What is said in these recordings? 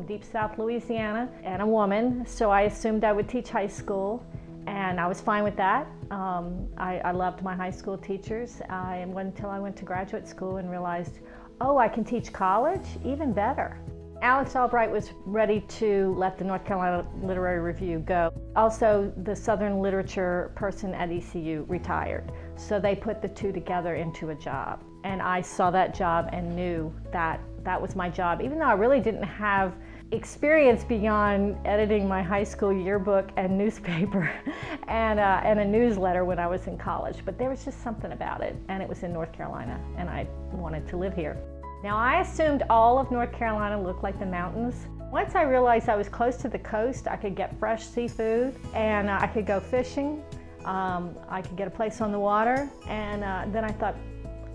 Deep South Louisiana and a woman, so I assumed I would teach high school, and I was fine with that. I loved my high school teachers. It wasn't until I went to graduate school and realized, oh, I can teach college? Even better. Alex Albright was ready to let the North Carolina Literary Review go. Also, the Southern literature person at ECU retired, so they put the two together into a job. And I saw that job and knew that that was my job, even though I really didn't have experience beyond editing my high school yearbook and newspaper and a newsletter when I was in college. But there was just something about it, and it was in North Carolina, and I wanted to live here. Now, I assumed all of North Carolina looked like the mountains. Once I realized I was close to the coast, I could get fresh seafood, and I could go fishing. I could get a place on the water, and then I thought,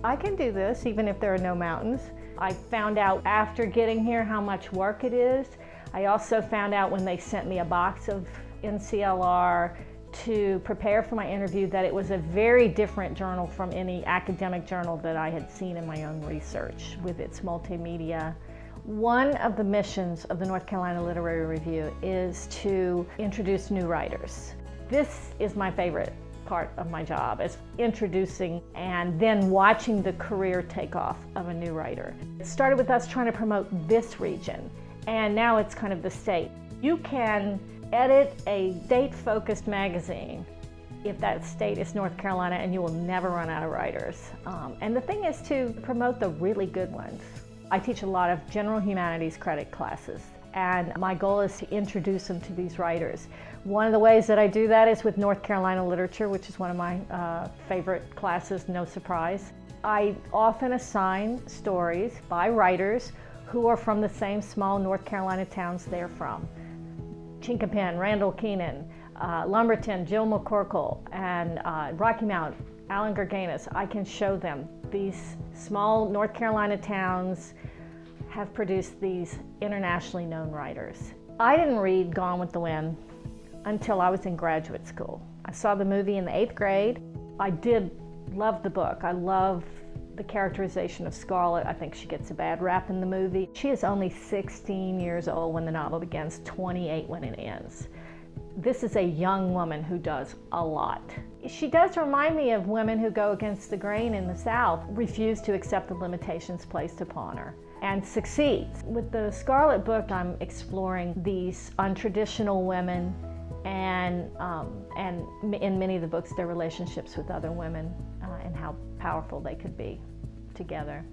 I can do this even if there are no mountains. I found out after getting here how much work it is. I also found out when they sent me a box of NCLR to prepare for my interview that it was a very different journal from any academic journal that I had seen in my own research with its multimedia. One of the missions of the North Carolina Literary Review is to introduce new writers. This is my favorite part of my job, is introducing and then watching the career take off of a new writer. It started with us trying to promote this region, and now it's kind of the state. You can edit a state-focused magazine if that state is North Carolina, and you will never run out of writers. And the thing is to promote the really good ones. I teach a lot of general humanities credit classes, and my goal is to introduce them to these writers. One of the ways that I do that is with North Carolina literature, which is one of my favorite classes, no surprise. I often assign stories by writers who are from the same small North Carolina towns they're from. Chinquapin, Randall Keenan, Lumberton, Jill McCorkle, and Rocky Mount, Alan Gerganis. I can show them these small North Carolina towns have produced these internationally known writers. I didn't read Gone with the Wind until I was in graduate school. I saw the movie in the 8th grade. I did love the book. I love the characterization of Scarlett. I think she gets a bad rap in the movie. She is only 16 years old when the novel begins, 28 when it ends. This is a young woman who does a lot. She does remind me of women who go against the grain in the South, refuse to accept the limitations placed upon her, and succeeds. With the Scarlett book, I'm exploring these untraditional women and in many of the books, their relationships with other women and how powerful they could be together.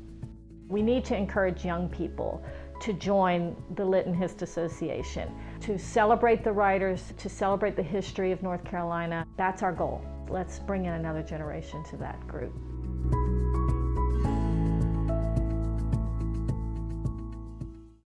We need to encourage young people to join the Lit and Hist Association, to celebrate the writers, to celebrate the history of North Carolina. That's our goal. Let's bring in another generation to that group.